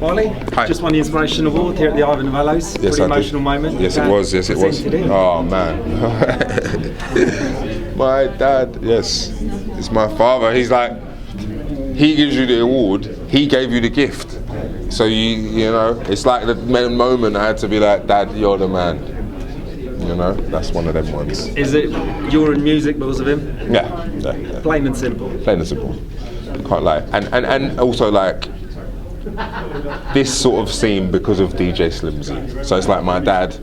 Wiley, just won the Inspiration Award here at the Ivor Novello's. Yes, Pretty emotional moment. Yes, it was. Yes, it was. Oh man, my dad. Yes, it's my father. He's like, he gives you the award. He gave you the gift. So you know, it's like the moment I had to be like, Dad, you're the man. You know, that's one of them ones. Is it you're in music because of him? Yeah. Plain and simple. Plain and simple. Can't lie. And also like, this sort of scene because of DJ Slimzy. So it's like my dad,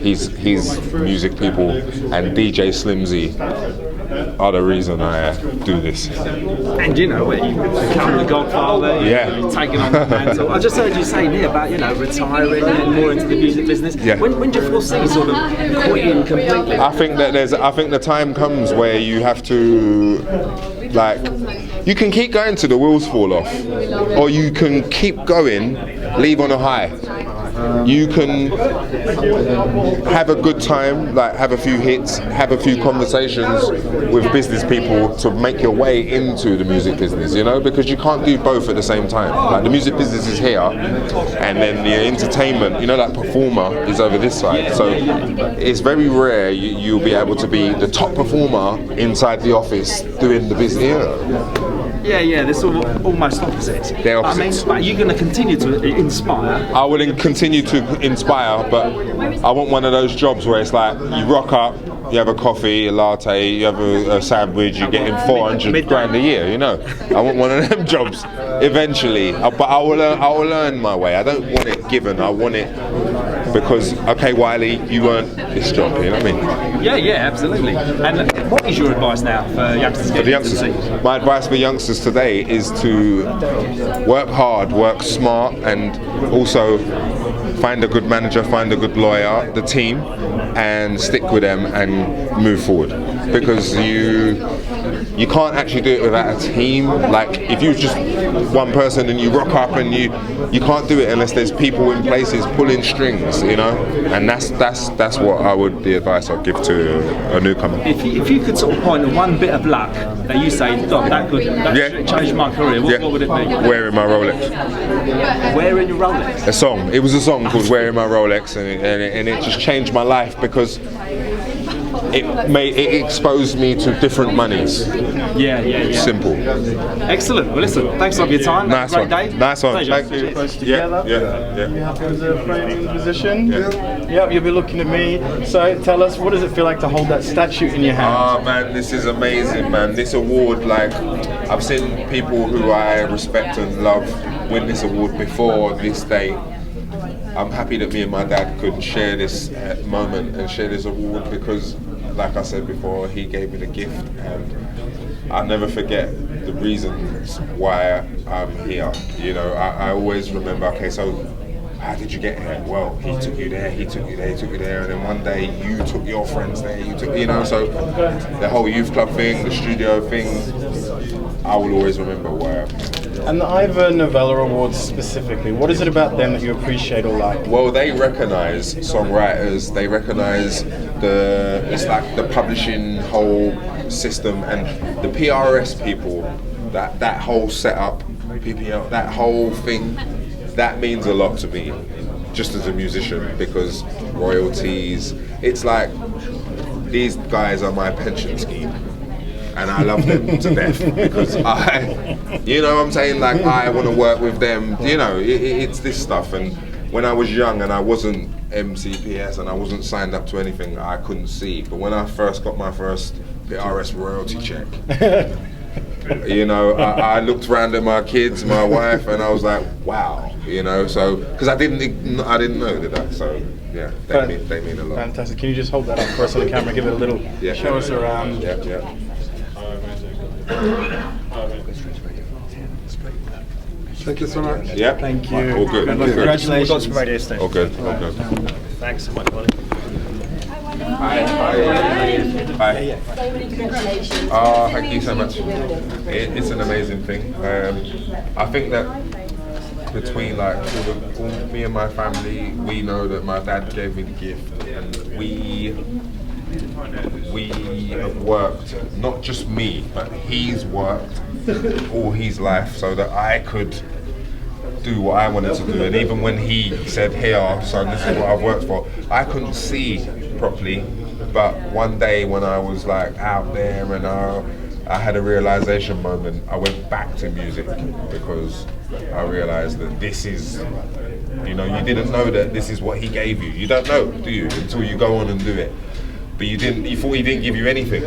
he's music people, and DJ Slimzy are the reason I do this. And you know, you become the godfather, you're taking on the mantle. I just heard you saying here about, you know, retiring and more into the music business. Yeah. When do you foresee sort of quitting completely? I think the time comes where you have to, like, you can keep going till the wheels fall off, or you can keep going, leave on a high. You can have a good time, like have a few hits, have a few conversations with business people to make your way into the music business, you know, because you can't do both at the same time. Like the music business is here, and then the entertainment, you know, like performer is over this side. So it's very rare you'll be able to be the top performer inside the office doing the business, you know. Yeah, this is almost opposite. They're opposites. I mean, but you're going to continue to inspire. I would continue to inspire, but I want one of those jobs where it's like you rock up, you have a coffee, a latte, you have a sandwich, you're getting 400 grand a year, you know. I want one of them jobs eventually, but I will earn my way. I don't want it given, I want it because, okay, Wiley, you earned this job, you know what I mean? Yeah, absolutely. And what is your advice now for youngsters? For the youngsters, my advice for youngsters today is to work hard, work smart, and also find a good manager, find a good lawyer, the team, and stick with them and move forward. Because you can't actually do it without a team. Like if you're just one person and you rock up and you can't do it unless there's people in places pulling strings, you know. And that's what the advice I'd give to a newcomer. If you could sort of point to one bit of luck that you say, God, that changed my career, what would it be? Wearing my Rolex. Wearing your Rolex? A song. It was a song called Wearing My Rolex, and it just changed my life because it exposed me to different monies. Yeah. Simple. Excellent. Well, listen, thanks a lot for your time. Nice one. Day. Nice one. Pleasure. Thank you. Close together. Yeah. You happy with the framing position? Yeah. Yep, you'll be looking at me. So tell us, what does it feel like to hold that statue in your hand? Oh man, this is amazing, man. This award, like, I've seen people who I respect and love win this award before this day. I'm happy that me and my dad could share this moment and share this award because, like I said before, he gave me the gift, and I'll never forget the reasons why I'm here. You know, I always remember, okay, so how did you get here? Well, he took you there, he took you there, he took you there, and then one day you took your friends there, you took, you know, so the whole youth club thing, the studio thing, I will always remember why I'm here. And the Ivor Novello Awards specifically, what is it about them that you appreciate or like? Well, they recognise songwriters, they recognise it's like the publishing whole system and the PRS people, that whole setup, PPL, that whole thing, that means a lot to me, just as a musician, because royalties, it's like, these guys are my pension scheme. And I love them to death because you know what I'm saying, like I want to work with them, you know, it's this stuff. And when I was young and I wasn't MCPS and I wasn't signed up to anything, I couldn't see. But when I first got my first PRS royalty check, you know, I looked around at my kids, my wife, and I was like, wow, you know, so, because I didn't know, did I? So, yeah, they mean a lot. Fantastic. Can you just hold that up for us on the camera, give it a little, show us around. Yeah. Thank you so much. Yeah. Thank you. All good. Congratulations from Radio Station. All good. Thanks so much, buddy. Hi. Congratulations. Oh, thank you so much. It's an amazing thing. I think that between like all me and my family, we know that my dad gave me the gift, and we we have worked, not just me, but he's worked all his life so that I could do what I wanted to do. And even when he said, here, son, this is what I've worked for, I couldn't see properly. But one day when I was like out there and I had a realization moment, I went back to music because I realized that this is, you know, you didn't know that this is what he gave you. You don't know, do you, until you go on and do it. But you thought he didn't give you anything.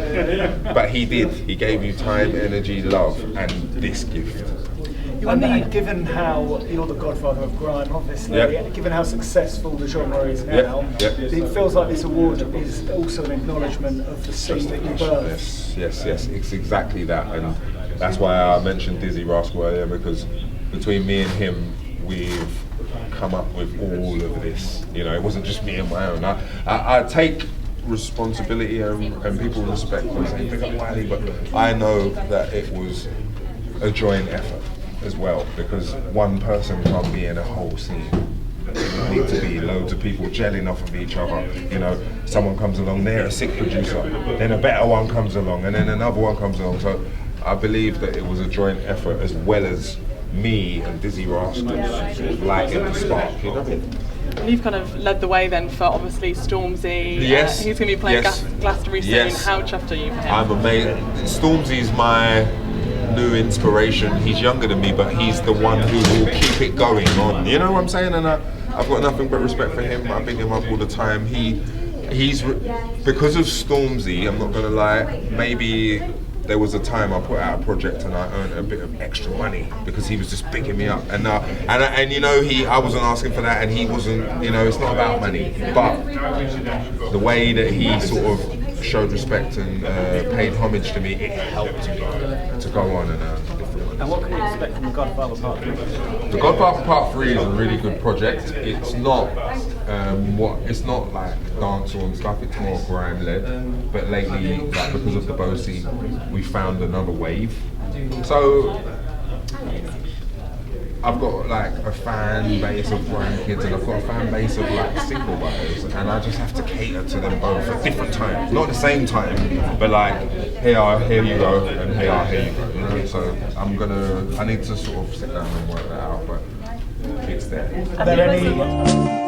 But he did. He gave you time, energy, love, and this gift. And given how you're the godfather of grime, obviously, given how successful the genre is now, it feels like this award is also an acknowledgement of the scene that you birthed. Yes, it's exactly that. And that's why I mentioned Dizzy Rascal earlier, because between me and him, we've come up with all of this. You know, it wasn't just me and my own. I take responsibility and people respect me saying pick up Wiley, but I know that it was a joint effort as well, because one person can't be in a whole scene. There need to be loads of people gelling off of each other. You know, someone comes along, they're a sick producer, then a better one comes along, and then another one comes along. So I believe that it was a joint effort, as well as me and Dizzy Rascal sort of lighting the spark, you know. And you've kind of led the way then for obviously Stormzy. Yes. He's going to be playing Glastonbury soon. Yes. How chuffed are you for him? I'm amazed. Stormzy's my new inspiration. He's younger than me, but he's the one who will keep it going on. You know what I'm saying? And I've got nothing but respect for him. I big him up all the time. He's because of Stormzy, I'm not gonna lie, maybe there was a time I put out a project and I earned a bit of extra money because he was just picking me up, and you know, I wasn't asking for that, and he wasn't. You know, it's not about money, but the way that he sort of showed respect and paid homage to me, it helped me to go on and different ones. And what can we expect from The Godfather Part 3? The Godfather Part 3 is a really good project. It's not it's not like dancehall and stuff, it's more grime led, but lately, like, because of the Bosie, we found another wave. So I've got like a fan base of grime kids, and I've got a fan base of like single buyers, and I just have to cater to them both at different times, not the same time, but like here you go, and here you go, you know. So I need to sort of sit down and work that out, but it's there. Are there any